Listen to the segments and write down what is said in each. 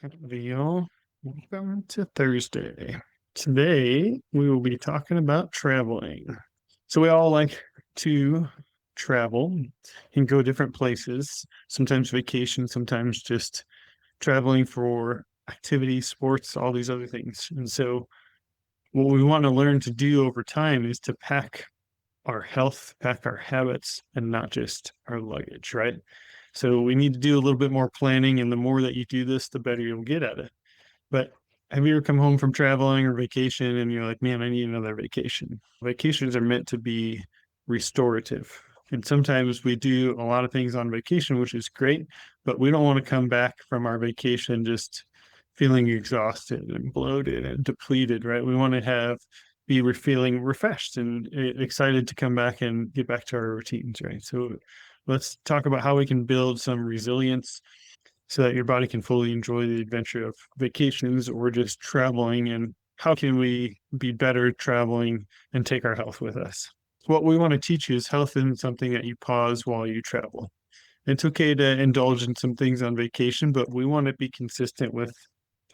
Howdy, y'all. Welcome to Thursday. Today, we will be talking about traveling. So, we all like to travel and go different places, sometimes vacation, sometimes just traveling for activities, sports, all these other things. And so, what we want to learn to do over time is to pack our health, pack our habits, and not just our luggage, right? So we need to do a little bit more planning, and the more that you do this, the better you'll get at it. But have you ever come home from traveling or vacation and you're like, man, I need another vacation? Vacations are meant to be restorative. And sometimes we do a lot of things on vacation, which is great, but we don't want to come back from our vacation just feeling exhausted and bloated and depleted, right? We want to be feeling refreshed and excited to come back and get back to our routines, right? So let's talk about how we can build some resilience so that your body can fully enjoy the adventure of vacations or just traveling, and how can we be better traveling and take our health with us. What we want to teach you is health isn't something that you pause while you travel. It's okay to indulge in some things on vacation, but we want to be consistent with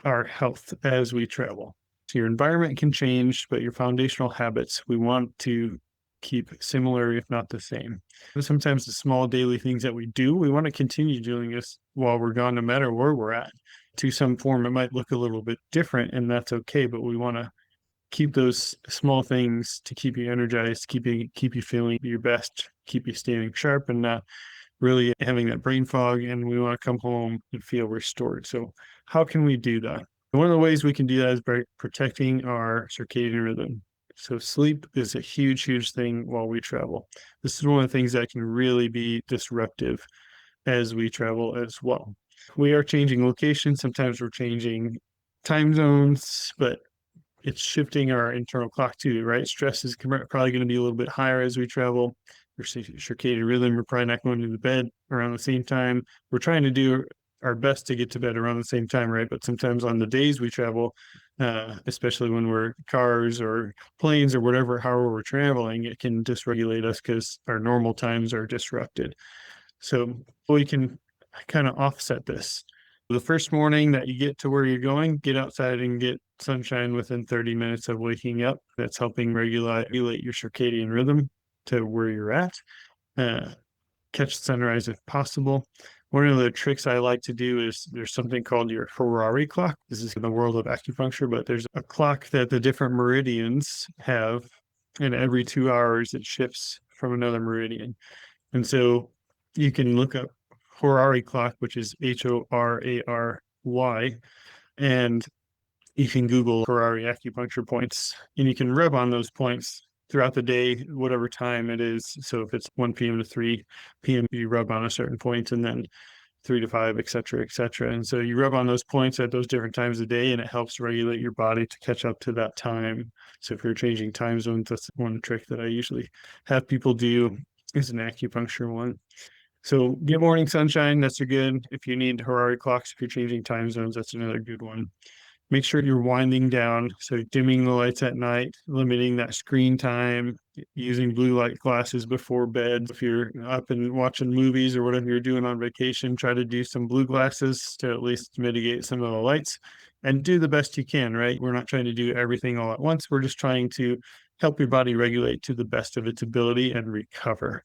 our health as we travel. So your environment can change, but your foundational habits, we want to keep similar, if not the same. And sometimes the small daily things that we do, we want to continue doing this while we're gone, no matter where we're at. To some form, it might look a little bit different, and that's okay, but we want to keep those small things to keep you energized, keep you feeling your best, keep you staying sharp and not really having that brain fog. And we want to come home and feel restored. So how can we do that? One of the ways we can do that is by protecting our circadian rhythm. So sleep is a huge, huge thing while we travel. This is one of the things that can really be disruptive as we travel as well. We are changing locations. Sometimes we're changing time zones, but it's shifting our internal clock too, right? Stress is probably going to be a little bit higher as we travel. Your circadian rhythm, we're probably not going to bed around the same time. We're trying to do our best to get to bed around the same time, right? But sometimes on the days we travel, especially when we're cars or planes or whatever, however we're traveling, it can dysregulate us because our normal times are disrupted. So we can kind of offset this. The first morning that you get to where you're going, get outside and get sunshine within 30 minutes of waking up. That's helping regulate your circadian rhythm to where you're at. Catch sunrise if possible. One of the tricks I like to do is there's something called your Ferrari clock. This is in the world of acupuncture, but there's a clock that the different meridians have, and every 2 hours it shifts from another meridian. And so you can look up Horary clock, which is Horary, and you can Google Horary acupuncture points, and you can rub on those points throughout the day, whatever time it is. So if it's 1 p.m. to 3 p.m., you rub on a certain point, and then 3 to 5, et cetera, et cetera. And so you rub on those points at those different times of the day, and it helps regulate your body to catch up to that time. So if you're changing time zones, that's one trick that I usually have people do, is an acupuncture one. So get morning sunshine, that's a good. If you need Horary clocks, if you're changing time zones, that's another good one. Make sure you're winding down, so dimming the lights at night, limiting that screen time, using blue light glasses before bed. If you're up and watching movies or whatever you're doing on vacation, try to do some blue glasses to at least mitigate some of the lights, and do the best you can, right? We're not trying to do everything all at once. We're just trying to help your body regulate to the best of its ability and recover.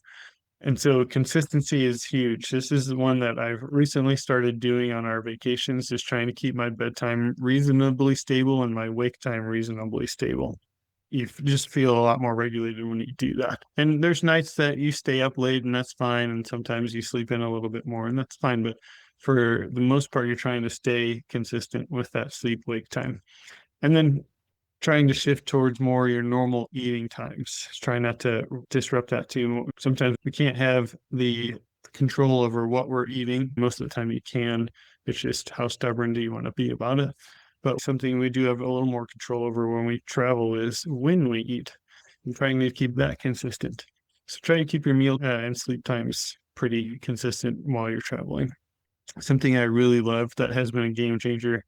And so consistency is huge. This is the one that I've recently started doing on our vacations, just trying to keep my bedtime reasonably stable and my wake time reasonably stable. You just feel a lot more regulated when you do that. And there's nights that you stay up late, and that's fine. And sometimes you sleep in a little bit more, and that's fine. But for the most part, you're trying to stay consistent with that sleep wake time. And then trying to shift towards more your normal eating times. Try not to disrupt that too. Sometimes we can't have the control over what we're eating. Most of the time you can. It's just how stubborn do you want to be about it? But something we do have a little more control over when we travel is when we eat. I'm trying to keep that consistent. So try to keep your meal and sleep times pretty consistent while you're traveling. Something I really love that has been a game changer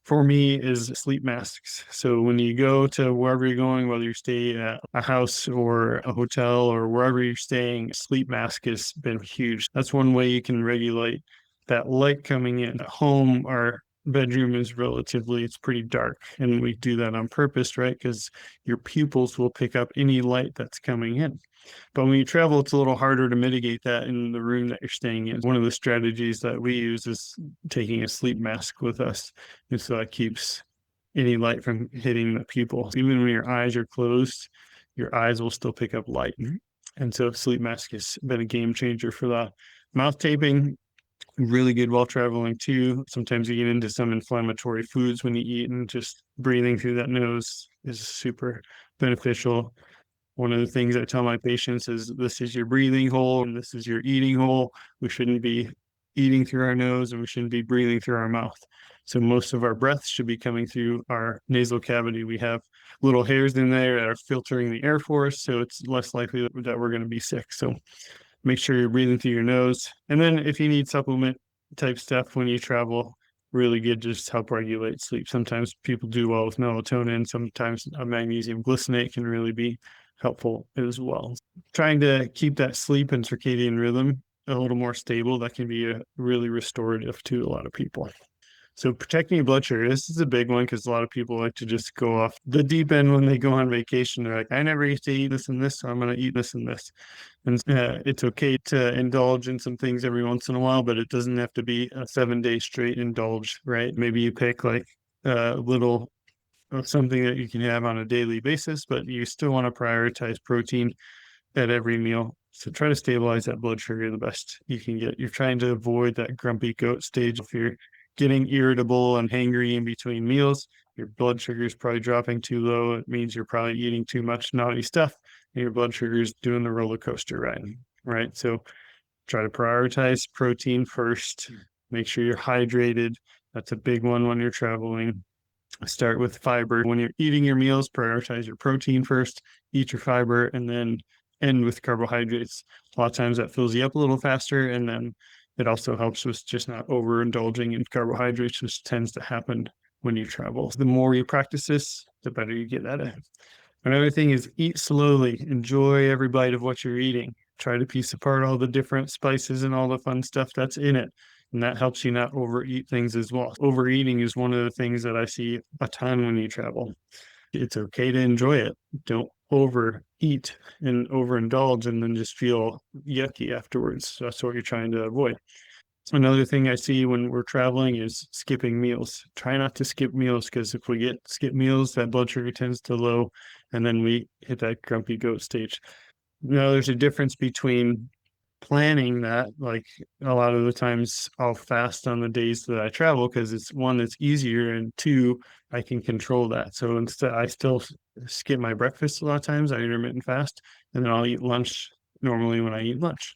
for me is sleep masks. So when you go to wherever you're going, whether you stay at a house or a hotel or wherever you're staying, sleep mask has been huge. That's one way you can regulate that light coming in. At home, our bedroom is it's pretty dark. And we do that on purpose, right? Because your pupils will pick up any light that's coming in. But when you travel, it's a little harder to mitigate that in the room that you're staying in. One of the strategies that we use is taking a sleep mask with us. And so that keeps any light from hitting the pupil. Even when your eyes are closed, your eyes will still pick up light. And so sleep mask has been a game changer for that. Mouth taping, really good while traveling too. Sometimes you get into some inflammatory foods when you eat, and just breathing through that nose is super beneficial. One of the things I tell my patients is this is your breathing hole and this is your eating hole. We shouldn't be eating through our nose and we shouldn't be breathing through our mouth. So most of our breaths should be coming through our nasal cavity. We have little hairs in there that are filtering the air for us, so it's less likely that we're going to be sick. So make sure you're breathing through your nose. And then if you need supplement type stuff when you travel, really good to just help regulate sleep. Sometimes people do well with melatonin. Sometimes a magnesium glycinate can really be helpful as well. Trying to keep that sleep and circadian rhythm a little more stable, that can be a really restorative to a lot of people. So protecting your blood sugar, this is a big one because a lot of people like to just go off the deep end when they go on vacation. They're like, I never used to eat this and this, so I'm going to eat this and this. And it's okay to indulge in some things every once in a while, but it doesn't have to be a 7-day straight indulge, right? Maybe you pick like a little something that you can have on a daily basis, but you still want to prioritize protein at every meal. So try to stabilize that blood sugar the best you can get. You're trying to avoid that grumpy goat stage. If you're getting irritable and hangry in between meals, your blood sugar is probably dropping too low. It means you're probably eating too much naughty stuff and your blood sugar is doing the roller coaster ride, right? So try to prioritize protein first. Make sure you're hydrated. That's a big one when you're traveling. Start with fiber. When you're eating your meals, prioritize your protein first, eat your fiber, and then end with carbohydrates. A lot of times that fills you up a little faster, and then it also helps with just not overindulging in carbohydrates, which tends to happen when you travel. The more you practice this, the better you get at it. Another thing is eat slowly. Enjoy every bite of what you're eating. Try to piece apart all the different spices and all the fun stuff that's in it. And that helps you not overeat things as well. Overeating is one of the things that I see a ton when you travel. It's okay to enjoy it. Don't overeat and overindulge and then just feel yucky afterwards. That's what you're trying to avoid. Another thing I see when we're traveling is skipping meals. Try not to skip meals, because if we skip meals, that blood sugar tends to low, and then we hit that grumpy goat stage. Now, there's a difference between planning that. Like a lot of the times I'll fast on the days that I travel because it's one, it's easier, and two, I can control that. So instead, I still skip my breakfast a lot of times. I intermittent fast, and then I'll eat lunch normally when I eat lunch.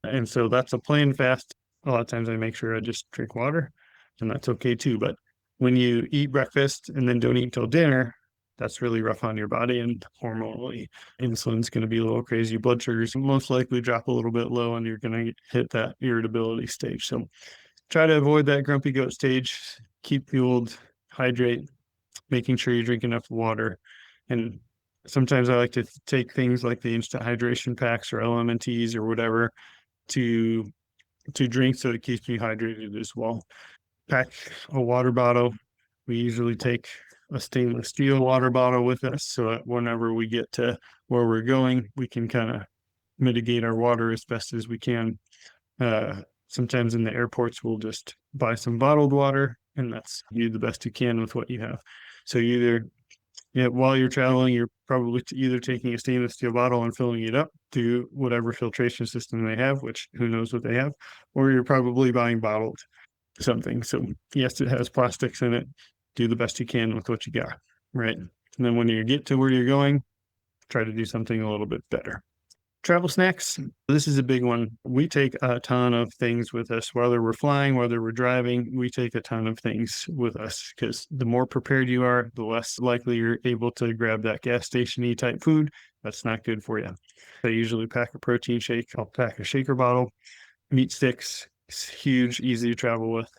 And so that's a planned fast. A lot of times I make sure I just drink water, and that's okay too. But when you eat breakfast and then don't eat until dinner, that's really rough on your body, and hormonally insulin's going to be a little crazy. Blood sugars most likely drop a little bit low, and you're going to hit that irritability stage. So try to avoid that grumpy goat stage. Keep fueled, hydrate, making sure you drink enough water. And sometimes I like to take things like the instant hydration packs or LMNTs or whatever to drink, so it keeps me hydrated as well. Pack a water bottle. We usually take a stainless steel water bottle with us, so that whenever we get to where we're going, we can kind of mitigate our water as best as we can. Sometimes in the airports, we'll just buy some bottled water, and that's you the best you can with what you have. So while you're traveling, you're probably either taking a stainless steel bottle and filling it up to whatever filtration system they have, which who knows what they have, or you're probably buying bottled something. So yes, it has plastics in it. Do the best you can with what you got, right? And then when you get to where you're going, try to do something a little bit better. Travel snacks. This is a big one. We take a ton of things with us, whether we're flying, whether we're driving, we take a ton of things with us, because the more prepared you are, the less likely you're able to grab that gas station-y type food. That's not good for you. I usually pack a protein shake. I'll pack a shaker bottle, meat sticks. It's huge, easy to travel with.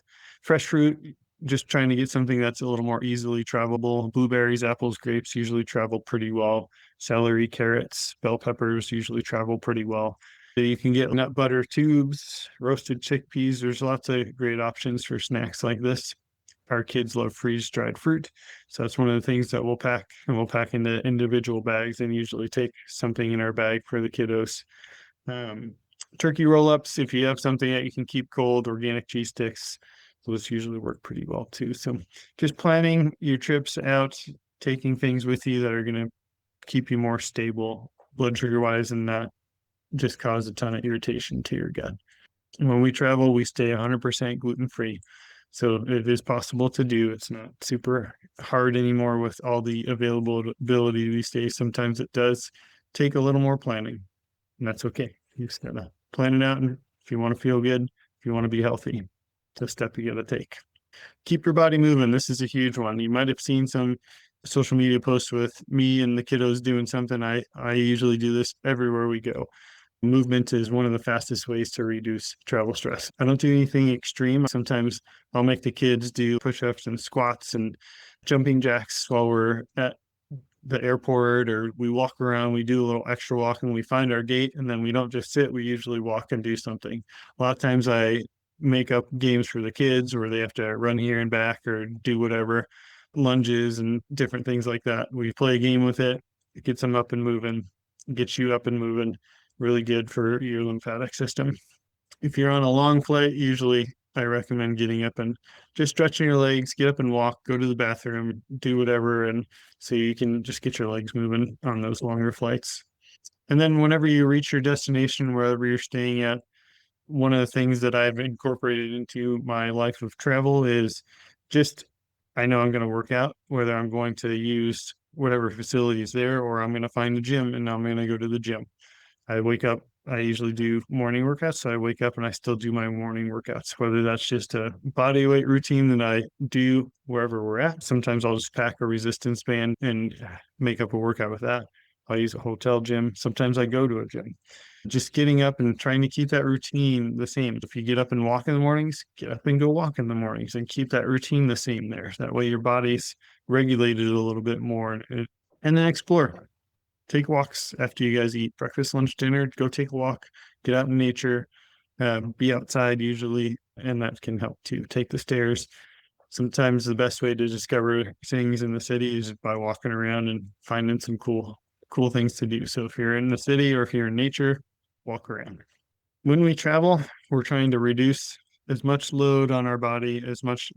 Fresh fruit, just trying to get something that's a little more easily travelable. Blueberries, apples, grapes usually travel pretty well. Celery, carrots, bell peppers usually travel pretty well. You can get nut butter tubes, roasted chickpeas. There's lots of great options for snacks like this. our kids love freeze-dried fruit. So that's one of the things that we'll pack, and we'll pack into individual bags and usually take something in our bag for the kiddos. Um, Turkey roll-ups, if you have something that you can keep cold, organic cheese sticks, those usually work pretty well too. So just planning your trips out, taking things with you that are going to keep you more stable blood sugar wise and not just cause a ton of irritation to your gut. When we travel, we stay 100% gluten free. So it is possible to do. It's not super hard anymore with all the availability these days. Sometimes it does take a little more planning, and that's okay. You just gotta plan it out. And if you want to feel good, if you want to be healthy, it's a step you gotta take. Keep your body moving. This is a huge one. You might have seen some social media posts with me and the kiddos doing something. I usually do this everywhere we go. Movement is one of the fastest ways to reduce travel stress. I don't do anything extreme. Sometimes I'll make the kids do push-ups and squats and jumping jacks while we're at the airport, or we walk around, we do a little extra walking, we find our gate, and then we don't just sit, we usually walk and do something. A lot of times I make up games for the kids where they have to run here and back or do whatever, lunges and different things like that. We play a game with it. It gets them up and moving, gets you up and moving. Really good for your lymphatic system. If you're on a long flight, usually I recommend getting up and just stretching your legs, get up and walk, go to the bathroom, do whatever. And so you can just get your legs moving on those longer flights. And then whenever you reach your destination, wherever you're staying at, one of the things that I've incorporated into my life of travel is just, I know I'm going to work out, whether I'm going to use whatever facilities there, or I'm going to find a gym and I'm going to go to the gym. I wake up, I usually do morning workouts. So I wake up and I still do my morning workouts, whether that's just a body weight routine that I do wherever we're at. Sometimes I'll just pack a resistance band and make up a workout with that. I'll use a hotel gym. Sometimes I go to a gym. Just getting up and trying to keep that routine the same. If you get up and walk in the mornings, get up and go walk in the mornings and keep that routine the same there. That way your body's regulated a little bit more, and then explore. Take walks after you guys eat breakfast, lunch, dinner. Go take a walk, get out in nature, be outside usually, and that can help too. Take the stairs. Sometimes the best way to discover things in the city is by walking around and finding some cool things to do. So if you're in the city or if you're in nature, walk around. When we travel, we're trying to reduce as much load on our body, as much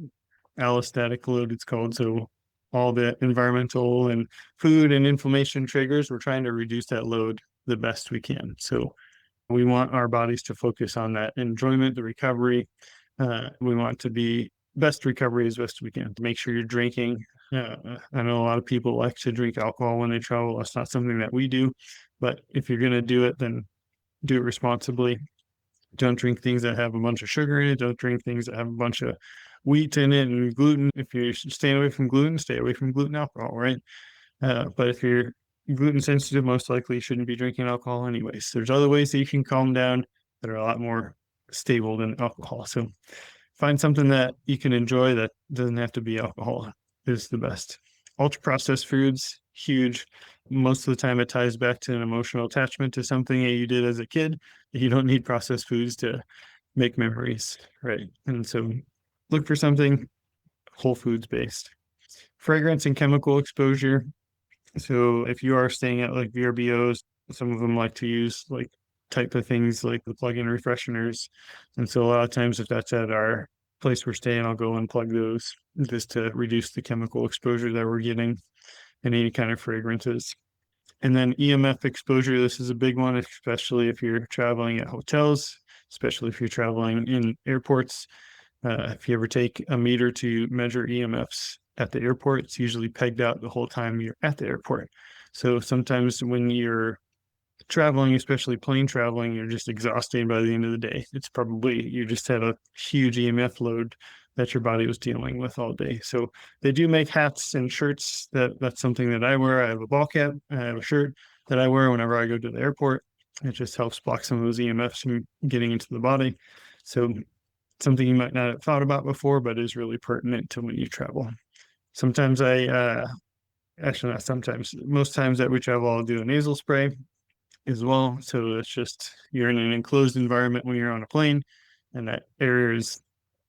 allostatic load it's called. So all the environmental and food and inflammation triggers, we're trying to reduce that load the best we can. So we want our bodies to focus on that enjoyment, the recovery. We want to be best recovery as best we can. Make sure you're drinking. I know a lot of people like to drink alcohol when they travel. That's not something that we do, but if you're going to do it, then do it responsibly. Don't drink things that have a bunch of sugar in it. Don't drink things that have a bunch of wheat in it and gluten. If you're staying away from gluten, stay away from gluten alcohol, right? But if you're gluten sensitive, most likely you shouldn't be drinking alcohol anyways. There's other ways that you can calm down that are a lot more stable than alcohol. So find something that you can enjoy that doesn't have to be alcohol is the best. Ultra processed foods, huge. Most of the time it ties back to an emotional attachment to something that you did as a kid. You don't need processed foods to make memories, right? And so look for something whole foods based. Fragrance and chemical exposure. So if you are staying at like VRBOs, some of them like to use like type of things like the plug-in refresheners. And so a lot of times if that's at our place we're staying, I'll go and plug those just to reduce the chemical exposure that we're getting and any kind of fragrances. And then EMF exposure, this is a big one, especially if you're traveling at hotels, especially if you're traveling in airports. If you ever take a meter to measure EMFs at the airport, it's usually pegged out the whole time you're at the airport. So sometimes when you're traveling, especially plane traveling, you're just exhausted by the end of the day. It's probably you just had a huge EMF load that your body was dealing with all day. So they do make hats and shirts. That's something that I wear. I have a ball cap. I have a shirt that I wear whenever I go to the airport. It just helps block some of those EMFs from getting into the body. So something you might not have thought about before, but is really pertinent to when you travel. Sometimes actually not sometimes, most times that we travel, I'll do a nasal spray as well. So it's just, you're in an enclosed environment when you're on a plane and that air is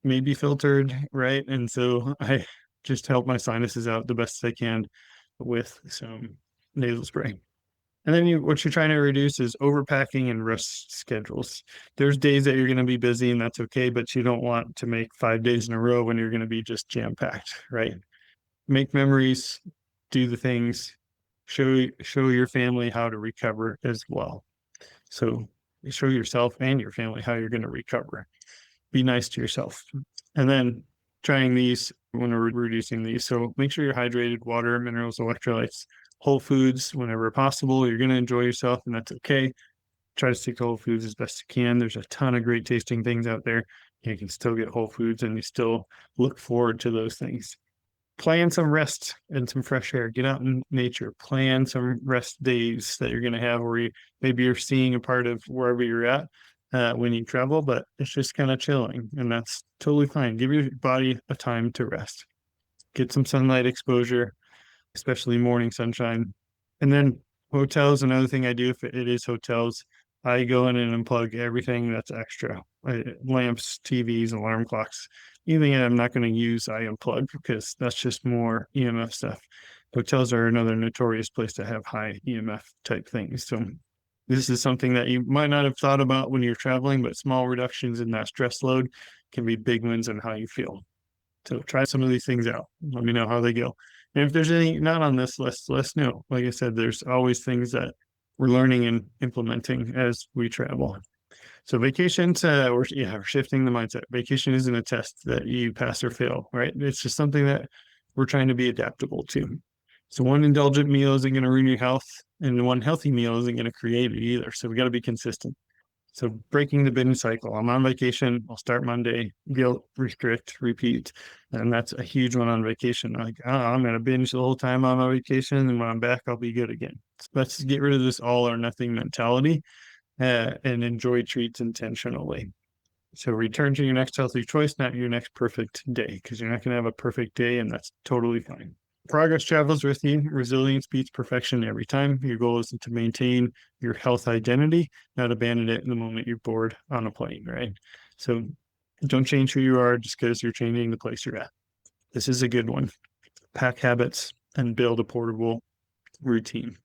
maybe filtered, right? And so I just help my sinuses out the best I can with some nasal spray. And then what you're trying to reduce is overpacking and rest schedules. There's days that you're going to be busy and that's okay, but you don't want to make 5 days in a row when you're going to be just jam-packed, right? Make memories, do the things, show your family how to recover as well. So show yourself and your family how you're going to recover. Be nice to yourself. And then trying these when we're reducing these. So make sure you're hydrated, water, minerals, electrolytes, whole foods whenever possible. You're going to enjoy yourself and that's okay. Try to stick to whole foods as best you can. There's a ton of great tasting things out there. You can still get whole foods and you still look forward to those things. Plan some rest and some fresh air. Get out in nature. Plan some rest days that you're going to have where maybe you're seeing a part of wherever you're at when you travel, but it's just kind of chilling, and that's totally fine. Give your body a time to rest. Get some sunlight exposure, especially morning sunshine. And then hotels, another thing I do if it is hotels, I go in and unplug everything that's extra. Lamps, TVs, alarm clocks, anything that I'm not going to use, I unplug because that's just more EMF stuff. Hotels are another notorious place to have high EMF type things. So this is something that you might not have thought about when you're traveling, but small reductions in that stress load can be big wins on how you feel. So try some of these things out. Let me know how they go. And if there's any not on this list, let us know. Like I said, there's always things that we're learning and implementing as we travel. So vacations, we're shifting the mindset. Vacation isn't a test that you pass or fail, right? It's just something that we're trying to be adaptable to. So one indulgent meal isn't going to ruin your health, and one healthy meal isn't going to create it either. So we got to be consistent. So breaking the binge cycle. I'm on vacation. I'll start Monday, guilt, restrict, repeat. And that's a huge one on vacation. Like, oh, I'm going to binge the whole time on my vacation. And when I'm back, I'll be good again. So let's get rid of this all or nothing mentality and enjoy treats intentionally. So return to your next healthy choice, not your next perfect day, because you're not going to have a perfect day, and that's totally fine. Progress travels with you. Resilience beats perfection every time. Your goal is to maintain your health identity, not abandon it in the moment you're bored on a plane, right? So don't change who you are just because you're changing the place you're at. This is a good one. Pack habits and build a portable routine.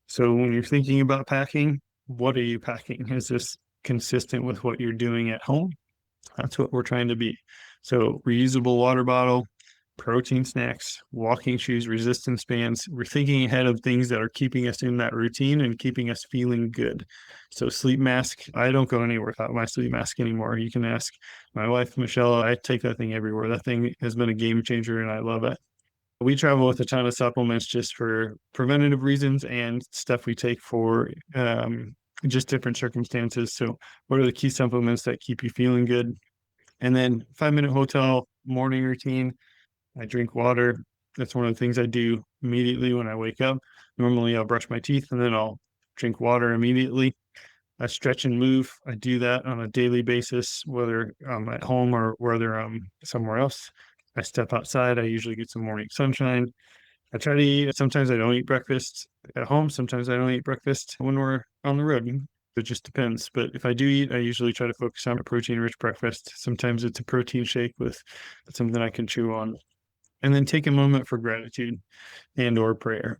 So when you're thinking about packing, what are you packing? Is this consistent with what you're doing at home? That's what we're trying to be. So reusable water bottle, protein snacks, walking shoes, resistance bands. We're thinking ahead of things that are keeping us in that routine and keeping us feeling good. So sleep mask, I don't go anywhere without my sleep mask anymore. You can ask my wife, Michelle, I take that thing everywhere. That thing has been a game changer and I love it. We travel with a ton of supplements just for preventative reasons and stuff we take for just different circumstances. So what are the key supplements that keep you feeling good? And then 5-minute hotel morning routine. I drink water. That's one of the things I do immediately when I wake up. Normally I'll brush my teeth and then I'll drink water immediately. I stretch and move. I do that on a daily basis, whether I'm at home or whether I'm somewhere else. I step outside. I usually get some morning sunshine. I try to eat. Sometimes I don't eat breakfast at home. Sometimes I don't eat breakfast when we're on the road. It just depends. But if I do eat, I usually try to focus on a protein-rich breakfast. Sometimes it's a protein shake with something I can chew on. And then take a moment for gratitude and or prayer.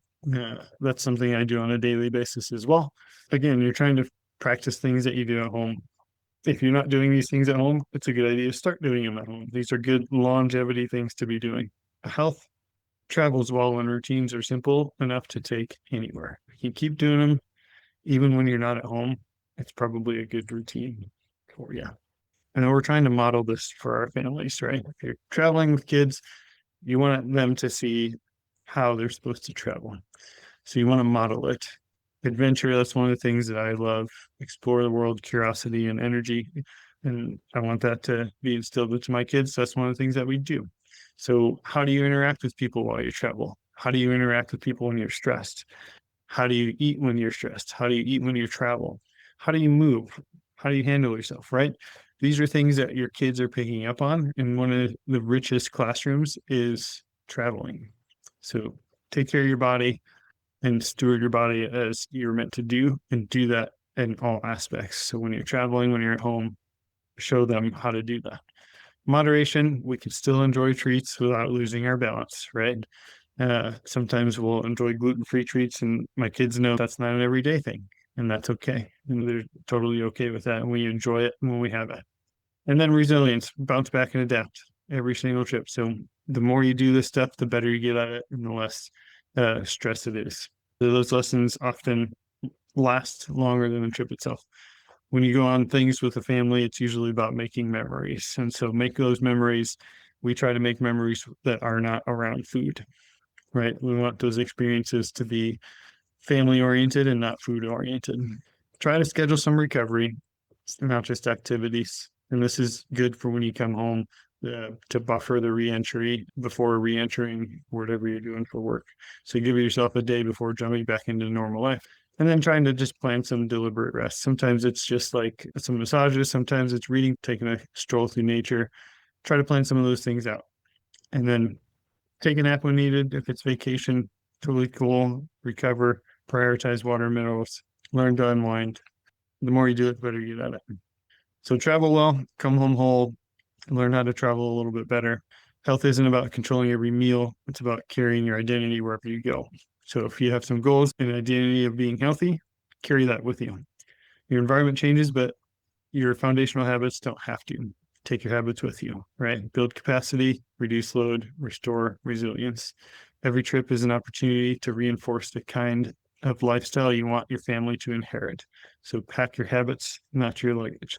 That's something I do on a daily basis as well. Again, you're trying to practice things that you do at home. If you're not doing these things at home, it's a good idea to start doing them at home. These are good longevity things to be doing. Health travels well when routines are simple enough to take anywhere. You keep doing them even when you're not at home. It's probably a good routine for you. And we're trying to model this for our families, right? If you're traveling with kids, you want them to see how they're supposed to travel. So you want to model it. Adventure, that's one of the things that I love. Explore the world, curiosity, and energy. And I want that to be instilled into my kids. That's one of the things that we do. So how do you interact with people while you travel? How do you interact with people when you're stressed? How do you eat when you're stressed? How do you eat when you travel? How do you move? How do you handle yourself, right? These are things that your kids are picking up on. And one of the richest classrooms is traveling. So take care of your body and steward your body as you're meant to do, and do that in all aspects. So when you're traveling, when you're at home, show them how to do that. Moderation, we can still enjoy treats without losing our balance, right? Sometimes we'll enjoy gluten-free treats, and my kids know that's not an everyday thing, and that's okay. And they're totally okay with that. And we enjoy it when we have it. And then resilience, bounce back and adapt every single trip. So the more you do this stuff, the better you get at it and the less stress it is. So those lessons often last longer than the trip itself. When you go on things with a family, it's usually about making memories. And so make those memories. We try to make memories that are not around food, right? We want those experiences to be family oriented and not food oriented. Try to schedule some recovery, not just activities. And this is good for when you come home to buffer the reentry before reentering whatever you're doing for work. So give yourself a day before jumping back into normal life. And then trying to just plan some deliberate rest. Sometimes it's just like some massages. Sometimes it's reading, taking a stroll through nature. Try to plan some of those things out. And then take a nap when needed. If it's vacation, totally cool. Recover, prioritize water and minerals, learn to unwind. The more you do it, the better you get at it. So travel well, come home whole, learn how to travel a little bit better. Health isn't about controlling every meal. It's about carrying your identity wherever you go. So if you have some goals and identity of being healthy, carry that with you. Your environment changes, but your foundational habits don't have to. Take your habits with you, right? Build capacity, reduce load, restore resilience. Every trip is an opportunity to reinforce the kind of lifestyle you want your family to inherit. So pack your habits, not your luggage.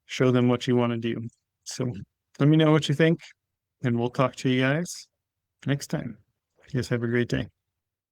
Show them what you want to do. So let me know what you think, and we'll talk to you guys next time. You guys have a great day.